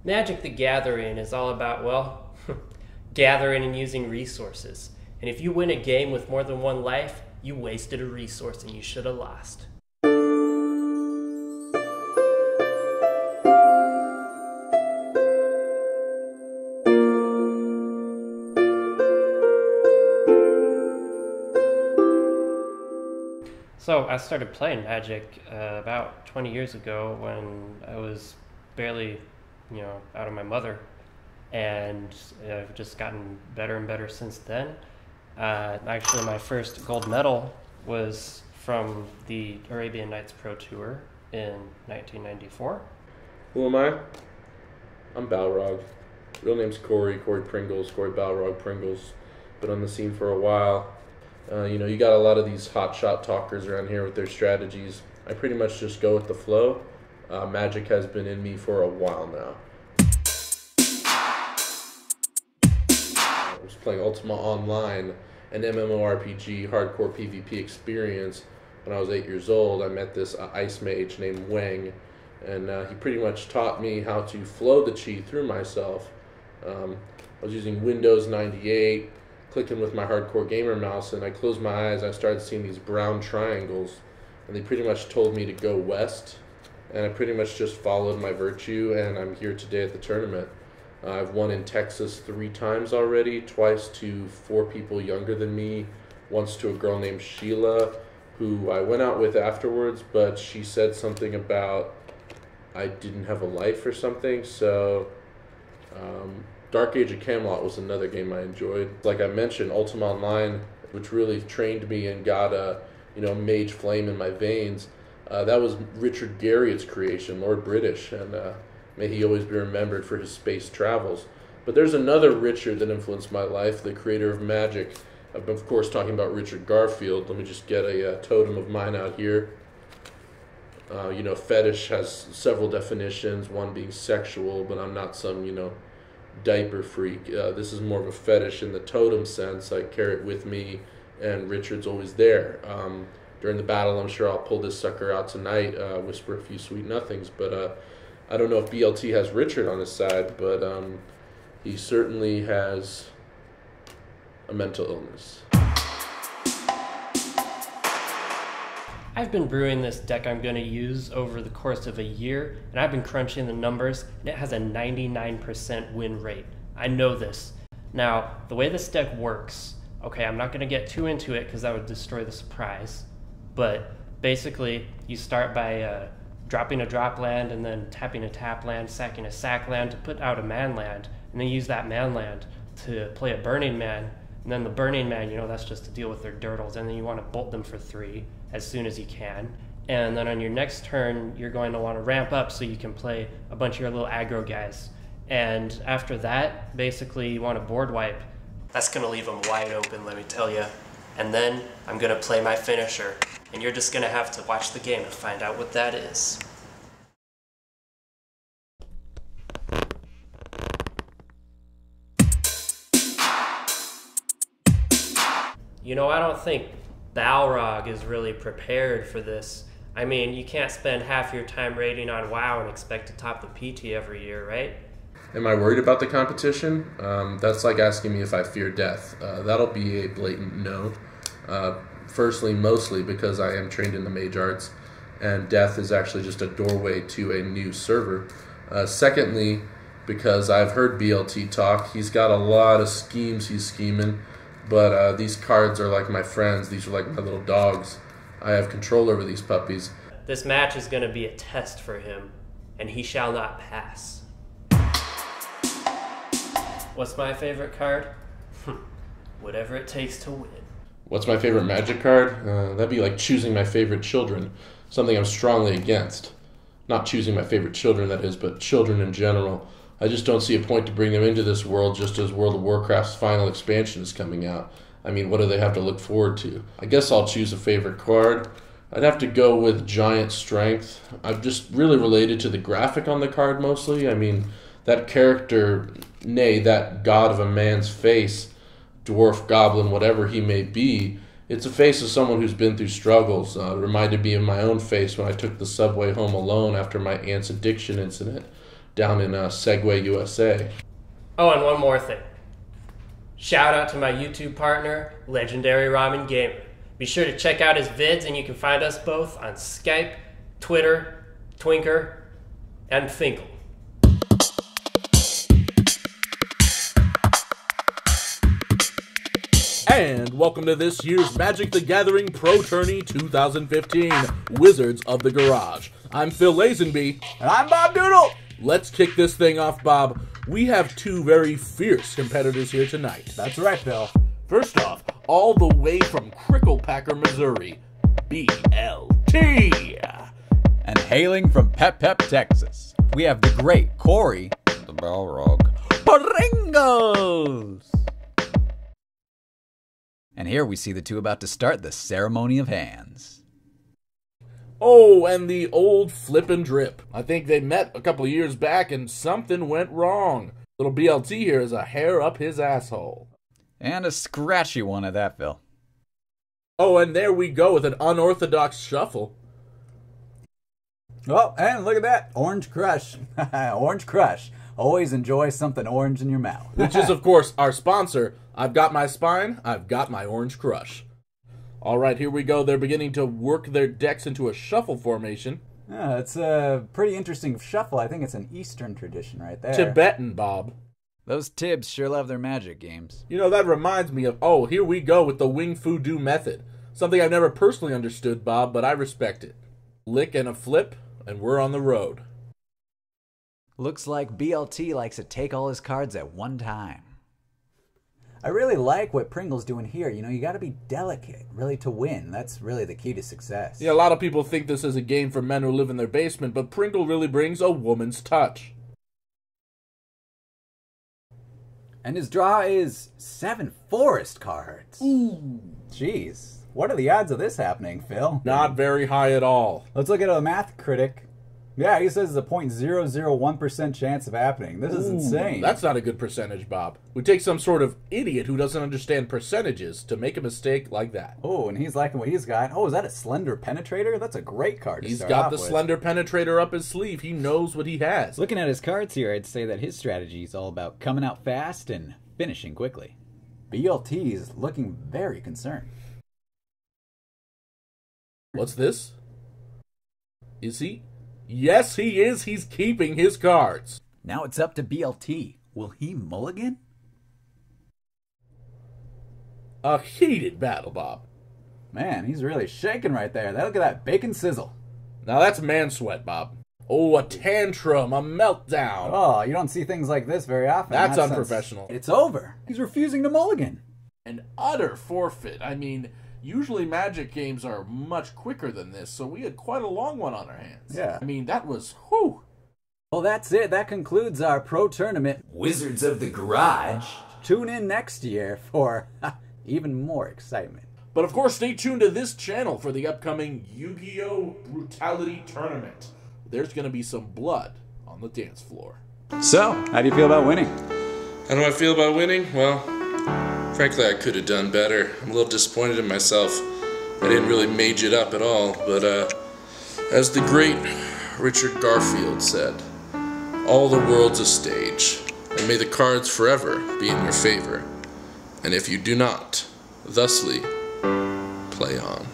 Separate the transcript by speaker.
Speaker 1: Magic the Gathering is all about, well, gathering and using resources. And if you win a game with more than one life, you wasted a resource and you should have lost. So I started playing Magic about 20 years ago when I was barely, out of my mother, and I've just gotten better and better since then. Actually, my first gold medal was from the Arabian Nights Pro Tour in 1994.
Speaker 2: Who am I? I'm Balrog. Real name's Corey Pringles, Corey Balrog Pringles. Been on the scene for a while. You got a lot of these hotshot talkers around here with their strategies. I pretty much just go with the flow. Magic has been in me for a while now. I was playing Ultima Online, an MMORPG hardcore PvP experience. When I was 8 years old, I met this ice mage named Wang, and he pretty much taught me how to flow the chi through myself. I was using Windows 98, clicking with my hardcore gamer mouse, and I closed my eyes. I started seeing these brown triangles, and they pretty much told me to go west, and I pretty much just followed my virtue, and I'm here today at the tournament. I've won in Texas 3 times already, twice to 4 people younger than me, once to a girl named Sheila, who I went out with afterwards, but she said something about I didn't have a life or something, so Dark Age of Camelot was another game I enjoyed. Like I mentioned, Ultima Online, which really trained me and got a mage flame in my veins. That was Richard Garriott's creation, Lord British, and may he always be remembered for his space travels. But there's another Richard that influenced my life, the creator of Magic. I'm of course talking about Richard Garfield. Let me just get a totem of mine out here. Fetish has several definitions, one being sexual, but I'm not some, diaper freak. This is more of a fetish in the totem sense. I carry it with me, and Richard's always there. During the battle, I'm sure I'll pull this sucker out tonight, whisper a few sweet nothings, but I don't know if BLT has Richard on his side, but he certainly has a mental illness.
Speaker 1: I've been brewing this deck I'm going to use over the course of a year, and I've been crunching the numbers, and it has a 99% win rate. I know this. Now, the way this deck works, okay, I'm not going to get too into it because that would destroy the surprise, but basically, you start by dropping a drop land and then tapping a tap land, sacking a sack land to put out a man land, and then use that man land to play a burning man, and then the burning man, that's just to deal with their dirtles, and then you want to bolt them for 3 as soon as you can. And then on your next turn, you're going to want to ramp up so you can play a bunch of your little aggro guys. And after that, basically you want to board wipe. That's going to leave them wide open, let me tell you. And then I'm going to play my finisher, and you're just going to have to watch the game to find out what that is. I don't think Balrog is really prepared for this. I mean, you can't spend half your time raiding on WoW and expect to top the PT every year, right?
Speaker 2: Am I worried about the competition? That's like asking me if I fear death. That'll be a blatant no. Firstly, mostly because I am trained in the mage arts, and death is actually just a doorway to a new server. Secondly, because I've heard BLT talk, he's got a lot of schemes he's scheming, but these cards are like my friends. These are like my little dogs. I have control over these puppies.
Speaker 1: This match is going to be a test for him, and he shall not pass. What's my favorite card? Whatever it takes to win.
Speaker 2: What's my favorite Magic card? That'd be like choosing my favorite children, something I'm strongly against. Not choosing my favorite children, that is, but children in general. I just don't see a point to bring them into this world just as World of Warcraft's final expansion is coming out. I mean, what do they have to look forward to? I guess I'll choose a favorite card. I'd have to go with Giant Strength. I've just really related to the graphic on the card mostly. I mean, that character, nay, that god of a man's face, dwarf, goblin, whatever he may be, it's a face of someone who's been through struggles. It reminded me of my own face when I took the subway home alone after my aunt's addiction incident. down in Segway, USA.
Speaker 1: Oh, and one more thing. Shout out to my YouTube partner, Legendary Ramen Gamer. Be sure to check out his vids, and you can find us both on Skype, Twitter, Twinker, and Finkle.
Speaker 2: And welcome to this year's Magic the Gathering Pro Tourney 2015 Wizards of the Garage. I'm Phil Lazenby.
Speaker 3: And I'm Bob Doodle.
Speaker 2: Let's kick this thing off, Bob. We have two very fierce competitors here tonight.
Speaker 3: That's right, Phil.
Speaker 2: First off, all the way from Cricklepacker, Missouri, BLT.
Speaker 3: And hailing from Pep, Texas, we have the great Corey, the Balrog, Pringles. And here we see the two about to start the ceremony of hands.
Speaker 2: Oh, and the old Flip and Drip. I think they met a couple of years back and something went wrong. Little BLT here is a hair up his asshole.
Speaker 3: And a scratchy one at that, Phil.
Speaker 2: Oh, and there we go with an unorthodox shuffle.
Speaker 3: Oh, and look at that. Orange Crush. Orange Crush. Always enjoy something orange in your mouth.
Speaker 2: Which is, of course, our sponsor. I've got my spine. I've got my Orange Crush. All right, here we go. They're beginning to work their decks into a shuffle formation.
Speaker 3: Yeah, it's a pretty interesting shuffle. I think it's an Eastern tradition right there.
Speaker 2: Tibetan, Bob.
Speaker 3: Those Tibbs sure love their magic games.
Speaker 2: You know, that reminds me of, oh, here we go with the Wing Fu Do method. Something I've never personally understood, Bob, but I respect it. Lick and a flip, and we're on the road.
Speaker 3: Looks like BLT likes to take all his cards at one time. I really like what Pringle's doing here. You know, you got to be delicate, really, to win. That's really the key to success.
Speaker 2: Yeah, a lot of people think this is a game for men who live in their basement, but Pringle really brings a woman's touch.
Speaker 3: And his draw is 7 forest cards.
Speaker 2: Ooh.
Speaker 3: Jeez. What are the odds of this happening, Phil?
Speaker 2: Not very high at all.
Speaker 3: Let's look at a math critic. Yeah, he says it's a 0.001% chance of happening. This is insane.
Speaker 2: That's not a good percentage, Bob. We take some sort of idiot who doesn't understand percentages to make a mistake like that.
Speaker 3: Oh, and he's liking what he's got. Oh, is that a Slender Penetrator? That's a great card to
Speaker 2: He's
Speaker 3: start
Speaker 2: got
Speaker 3: off
Speaker 2: the
Speaker 3: with.
Speaker 2: Slender Penetrator up his sleeve. He knows what he has.
Speaker 4: Looking at his cards here, I'd say that his strategy is all about coming out fast and finishing quickly.
Speaker 3: BLT is looking very concerned.
Speaker 2: What's this? Is he? Yes, he is. He's keeping his cards.
Speaker 3: Now it's up to BLT. Will he mulligan?
Speaker 2: A heated battle, Bob.
Speaker 3: Man, he's really shaking right there. Look at that bacon sizzle.
Speaker 2: Now that's man sweat, Bob. Oh, a tantrum, a meltdown.
Speaker 3: Oh, you don't see things like this very often.
Speaker 2: That's unprofessional.
Speaker 3: It's over. He's refusing to mulligan.
Speaker 2: An utter forfeit. I mean, usually Magic games are much quicker than this, so we had quite a long one on our hands.
Speaker 3: Yeah.
Speaker 2: I mean, that was, whew.
Speaker 3: Well, that's it. That concludes our pro tournament, Wizards of the Garage. Tune in next year for even more excitement.
Speaker 2: But of course, stay tuned to this channel for the upcoming Yu-Gi-Oh! Brutality Tournament. There's going to be some blood on the dance floor.
Speaker 3: So, how do you feel about winning?
Speaker 2: How do I feel about winning? Well, frankly, I could have done better. I'm a little disappointed in myself. I didn't really mage it up at all, but as the great Richard Garfield said, all the world's a stage, and may the cards forever be in your favor. And if you do not, thusly, play on.